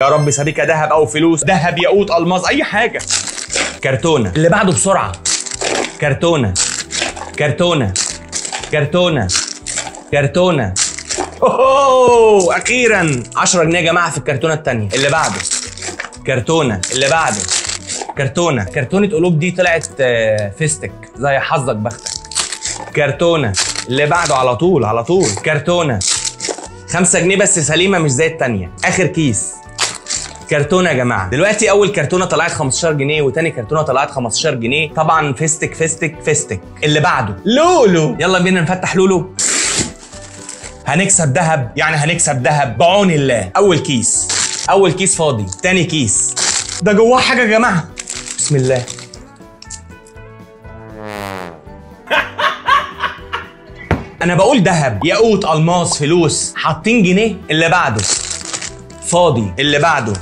يا رب سبيكه ذهب او فلوس، ذهب، ياقوت، الماظ، اي حاجه. كرتونه اللي بعده بسرعه. كرتونه كرتونه كرتونه كرتونه. اوه اخيرا 10 جنيه يا جماعه في الكرتونه الثانيه. اللي بعده كرتونه. اللي بعده كرتونه. كرتونه قلوب دي طلعت فيستك زي حظك بختك. كرتونه. اللي بعده على طول على طول. كرتونه 5 جنيه بس سليمه مش زي الثانيه. اخر كيس كرتونه يا جماعه. دلوقتي اول كرتونه طلعت 15 جنيه وتاني كرتونه طلعت 15 جنيه. طبعا فيستك فيستك فيستك. اللي بعده لولو. يلا بينا نفتح لولو. هنكسب ذهب، يعني هنكسب ذهب بعون الله. اول كيس. اول كيس فاضي. تاني كيس ده جواه حاجه يا جماعه. بسم الله. انا بقول ذهب، ياقوت، الماظ، فلوس. حاطين جنيه. اللي بعده فاضي. اللي بعده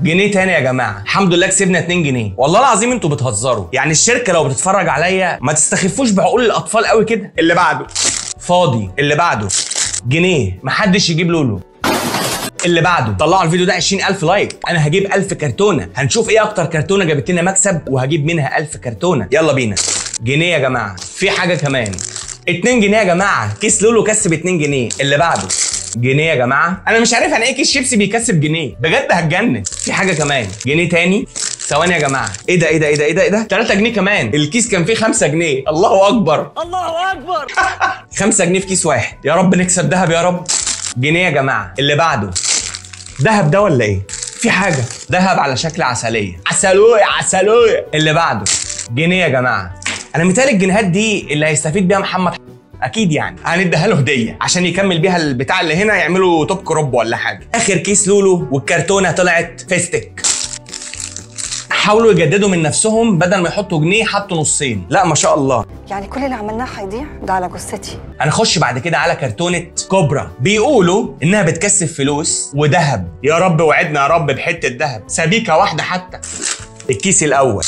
جنيه تاني يا جماعه. الحمد لله كسبنا 2 جنيه. والله العظيم انتوا بتهزروا. يعني الشركه لو بتتفرج عليا ما تستخفوش بعقول الاطفال قوي كده. اللي بعده فاضي. اللي بعده جنيه. محدش يجيب لولو. اللي بعده طلعوا الفيديو ده 20,000 لايك. انا هجيب 1000 كرتونه. هنشوف ايه اكتر كرتونه جابت لنا مكسب وهجيب منها 1000 كرتونه. يلا بينا. جنيه يا جماعه. في حاجه كمان 2 جنيه يا جماعه. كيس لولو كسب 2 جنيه. اللي بعده جنيه يا جماعه. انا مش عارف يعني ايه كيس شيبسي بيكسب جنيه، بجد هتجنن. في حاجه كمان جنيه تاني. ثواني يا جماعه. ايه ده ايه ده ايه ده ايه ده 3 جنيه كمان. الكيس كان فيه 5 جنيه. الله اكبر الله اكبر. 5 جنيه في كيس واحد. يا رب نكسب ذهب يا رب. جنيه يا جماعه. اللي بعده ذهب ده ولا ايه؟ في حاجه ذهب على شكل عسليه. عسلويه عسلويه. اللي بعده جنيه يا جماعه. انا متهيألي الجنيهات دي اللي هيستفيد بيها محمد اكيد، يعني هنديها له هديه عشان يكمل بيها البتاع اللي هنا، يعملوا توب كروب ولا حاجه. اخر كيس لولو والكرتونه طلعت فيستك. حاولوا يجددوا من نفسهم، بدل ما يحطوا جنيه حطوا نصين. لا ما شاء الله. يعني كل اللي عملناه هيضيع؟ ده على جثتي. هنخش بعد كده على كرتونه كوبرا. بيقولوا انها بتكسب فلوس وذهب. يا رب وعدنا يا رب بحته ذهب، سبيكه واحده حتى. الكيس الاول